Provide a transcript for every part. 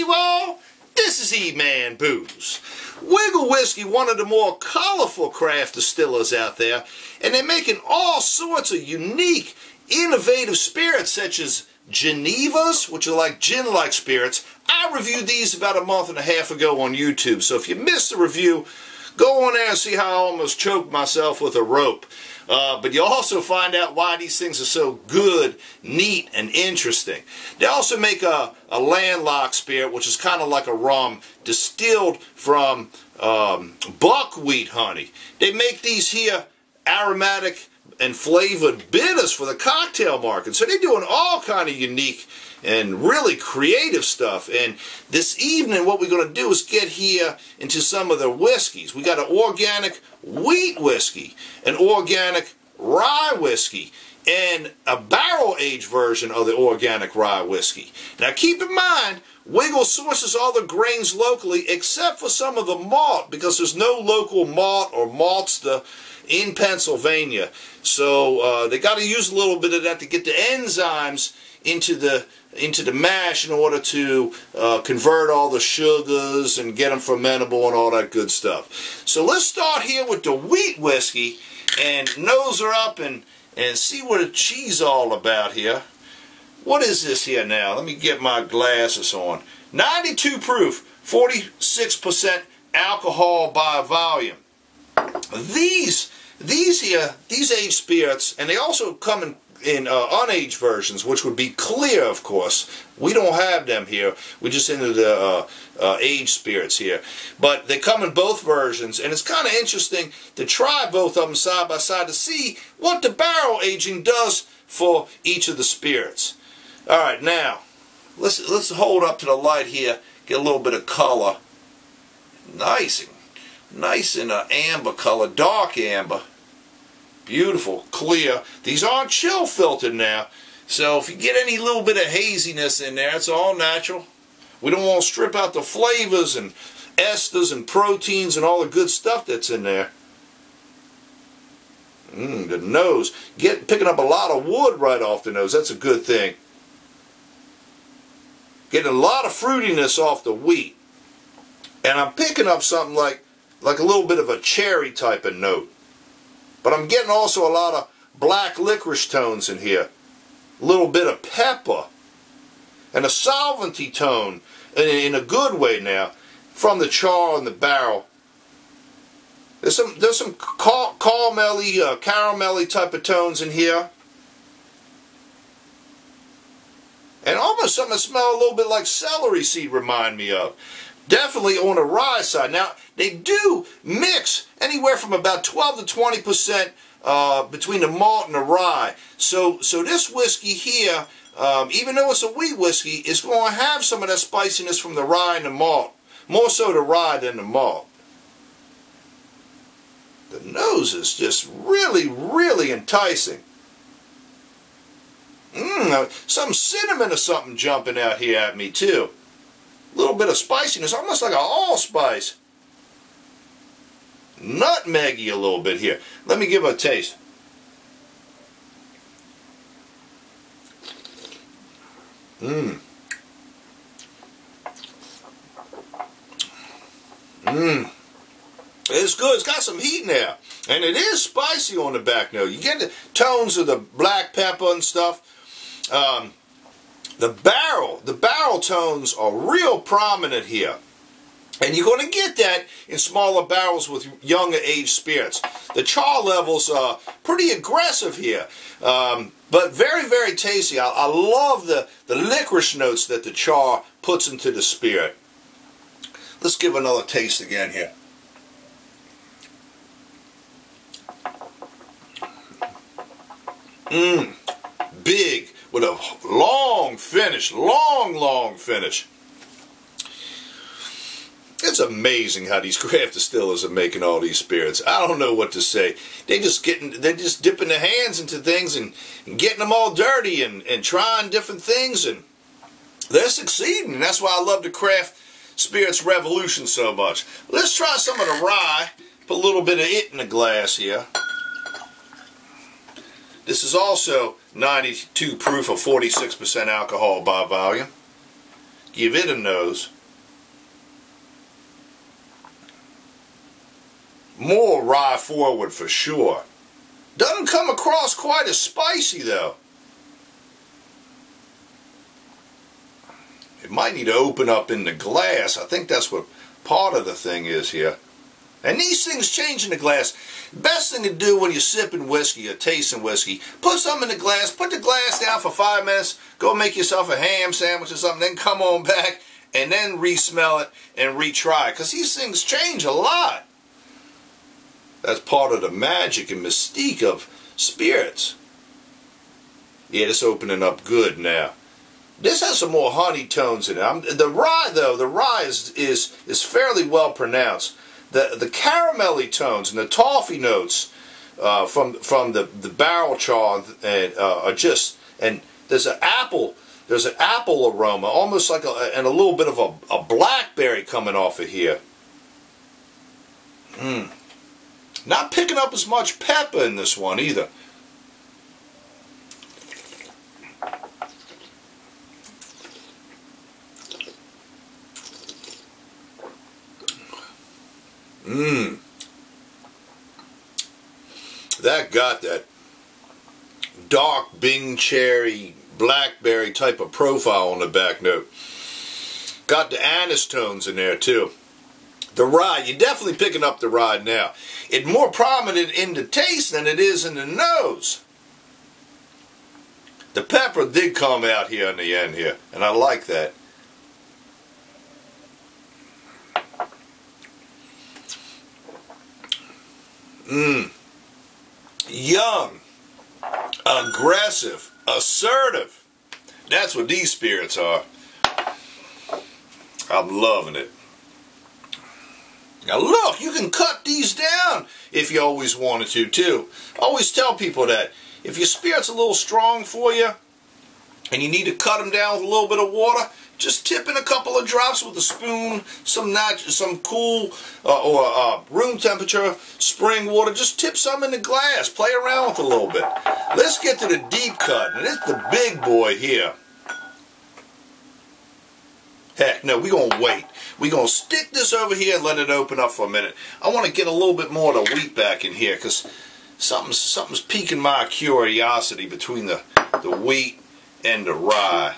you all. This is E-Man Booze. Wigle Whiskey, one of the more colorful craft distillers out there, and they're making all sorts of unique, innovative spirits such as Genevas, which are like gin-like spirits. I reviewed these about a month and a half ago on YouTube, so if you missed the review, go on there and see how I almost choked myself with a rope. But you'll also find out why these things are so good, neat, and interesting. They also make a landlocked spirit, which is kind of like a rum, distilled from buckwheat honey. They make these here aromatic and flavored bitters for the cocktail market. So they're doing all kind of unique and really creative stuff. And this evening what we're going to do is get here into some of the whiskeys. We got an organic wheat whiskey, an organic rye whiskey, and a barrel-aged version of the organic rye whiskey. Now keep in mind, Wigle sources all the grains locally except for some of the malt, because there's no local malt or maltster in Pennsylvania. So they got to use a little bit of that to get the enzymes into the mash in order to convert all the sugars and get them fermentable and all that good stuff. So let's start here with the wheat whiskey and nose her up and see what it's all about here. What is this here now? Let me get my glasses on. 92 proof, 46% alcohol by volume. These aged spirits, and they also come in unaged versions, which would be clear, of course. We don't have them here. We're just into the aged spirits here. But they come in both versions, and it's kind of interesting to try both of them side by side to see what the barrel aging does for each of the spirits. All right, now let's hold up to the light here, get a little bit of color. Nice and amber color, dark amber. Beautiful, clear. These aren't chill filtered now, so if you get any little bit of haziness in there, it's all natural. We don't want to strip out the flavors and esters and proteins and all the good stuff that's in there. The nose, picking up a lot of wood right off the nose. That's a good thing. Getting a lot of fruitiness off the wheat, and I'm picking up something like a little bit of a cherry type of note. But I'm getting also a lot of black licorice tones in here. A little bit of pepper. And a solventy tone, in a good way now, from the char in the barrel. There's some caramelly type of tones in here. And almost something that smells a little bit like celery seed remind me of. Definitely on the rye side. Now, they do mix anywhere from about 12 to 20% between the malt and the rye. So this whiskey here, even though it's a wheat whiskey, is going to have some of that spiciness from the rye and the malt. More so the rye than the malt. The nose is just really, really enticing. Some cinnamon or something jumping out here at me too. A little bit of spiciness, almost like an allspice. Nutmeggy a little bit here. Let me give it a taste. It's good. It's got some heat in there. And it is spicy on the back note. You get the tones of the black pepper and stuff. The barrel tones are real prominent here. And you're going to get that in smaller barrels with younger aged spirits. The char levels are pretty aggressive here, but very, very tasty. I love the licorice notes that the char puts into the spirit. Let's give another taste again here. Big, with a long finish, long finish. It's amazing how these craft distillers are making all these spirits. I don't know what to say. They're just dipping their hands into things and getting them all dirty and trying different things, and they're succeeding. And that's why I love the craft spirits revolution so much. Let's try some of the rye. Put a little bit of it in the glass here. This is also 92 proof of 46% alcohol by volume. Give it a nose. More rye forward for sure. Doesn't come across quite as spicy though. It might need to open up in the glass. I think that's what part of the thing is here. And these things change in the glass. Best thing to do when you're sipping whiskey or tasting whiskey, put something in the glass, put the glass down for 5 minutes, go make yourself a ham sandwich or something, then come on back and then re-smell it and retry. Because these things change a lot. That's part of the magic and mystique of spirits. Yeah, it's opening up good now. This has some more honey tones in it. The rye, though, the rye is fairly well pronounced. The caramelly tones and the toffee notes from the barrel char are just, and there's an apple aroma, almost like and a little bit of a blackberry coming off of here. Not picking up as much pepper in this one either. That got that dark Bing cherry, blackberry type of profile on the back note. Got the anise tones in there too. The rye, you're definitely picking up the rye now. It's more prominent in the taste than it is in the nose. The pepper did come out here in the end here, and I like that. Young, aggressive, assertive. That's what these spirits are. I'm loving it. Now look, you can cut these down if you always wanted to too. I always tell people that if your spirit's a little strong for you and you need to cut them down with a little bit of water, just tip in a couple of drops with a spoon, some cool or room temperature spring water. Just tip some in the glass. Play around with it a little bit. Let's get to the deep cut, and it's the big boy here. Heck no, we're going to wait. We're going to stick this over here and let it open up for a minute. I want to get a little bit more of the wheat back in here because something's piquing my curiosity between the wheat and the rye.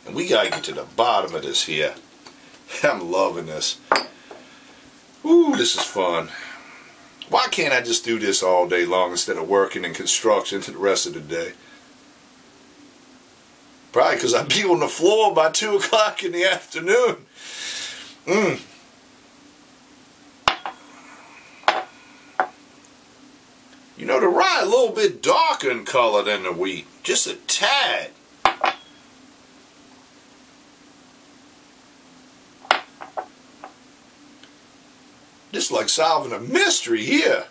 And we got to get to the bottom of this here. I'm loving this. Ooh, this is fun. Why can't I just do this all day long instead of working in construction for the rest of the day? Probably because I'd be on the floor by 2 o'clock in the afternoon. You know, the rye a little bit darker in color than the wheat. Just a tad. This is like solving a mystery here.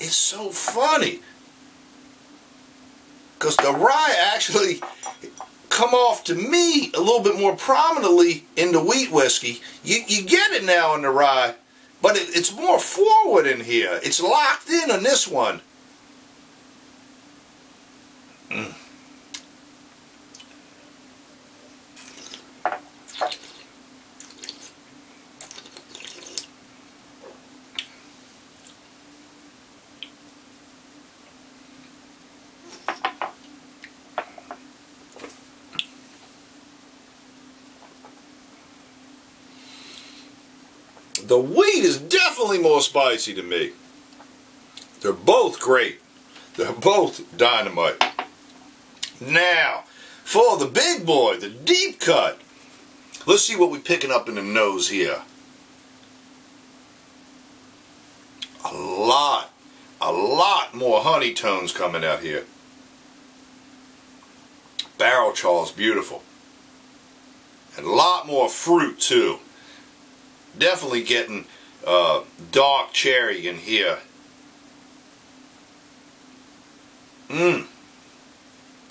It's so funny. Because the rye actually come off to me a little bit more prominently in the wheat whiskey. You get it now in the rye, but it's more forward in here. It's locked in on this one. The wheat is definitely more spicy to me. They're both great. They're both dynamite. Now, for the big boy, the deep cut, let's see what we're picking up in the nose here. A lot more honey tones coming out here. Barrel char is beautiful. And a lot more fruit too. Definitely getting dark cherry in here.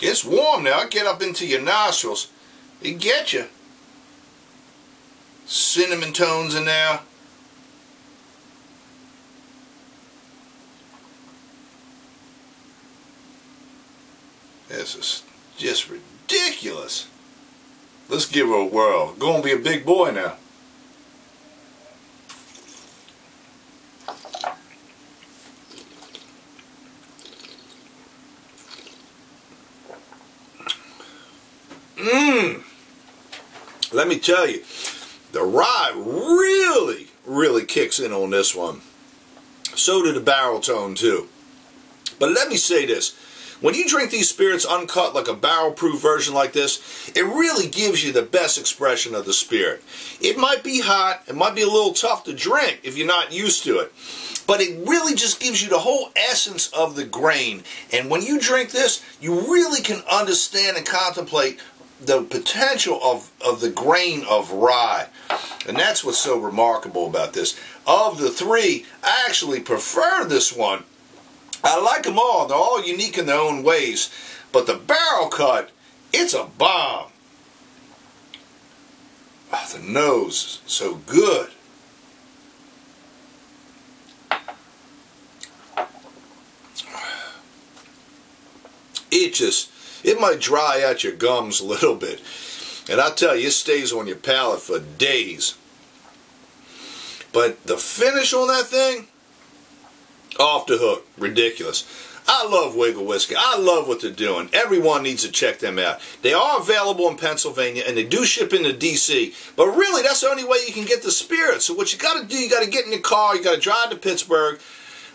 It's warm now. Get up into your nostrils. It get you. Cinnamon tones in there. This is just ridiculous. Let's give her a whirl. Gonna be a big boy now. Let me tell you, the rye really kicks in on this one. So did the barrel tone too. But let me say this. When you drink these spirits uncut like a barrel-proof version like this, it really gives you the best expression of the spirit. It might be hot, it might be a little tough to drink if you're not used to it, but it really just gives you the whole essence of the grain. And when you drink this, you really can understand and contemplate the potential of the grain of rye. And that's what's so remarkable about this. Of the three, I actually prefer this one. I like them all. They're all unique in their own ways. But the barrel cut, it's a bomb. Oh, the nose is so good. It might dry out your gums a little bit. And I tell you, it stays on your palate for days. But the finish on that thing, off the hook. Ridiculous. I love Wigle Whiskey. I love what they're doing. Everyone needs to check them out. They are available in Pennsylvania, and they do ship into D.C. But really, that's the only way you can get the spirits. So what you got to do, you got to get in your car, you got to drive to Pittsburgh,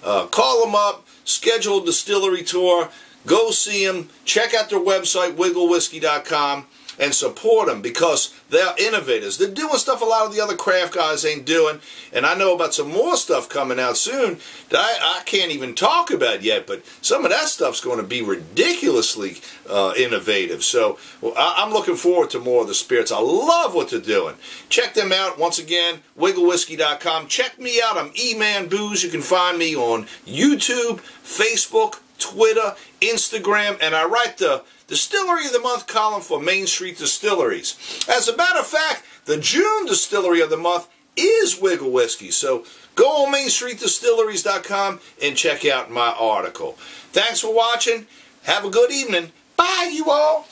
call them up, schedule a distillery tour, go see them, check out their website, wigglewhiskey.com, and support them because they're innovators. They're doing stuff a lot of the other craft guys ain't doing, and I know about some more stuff coming out soon that I can't even talk about yet, but some of that stuff's going to be ridiculously innovative. So I'm looking forward to more of the spirits. I love what they're doing. Check them out. Once again, wigglewhiskey.com. Check me out. I'm E-Man Booze. You can find me on YouTube, Facebook, Twitter, Instagram, and I write the Distillery of the Month column for Main Street Distilleries. As a matter of fact, the June Distillery of the Month is Wigle Whiskey. So go on MainStreetDistilleries.com and check out my article. Thanks for watching. Have a good evening. Bye, you all.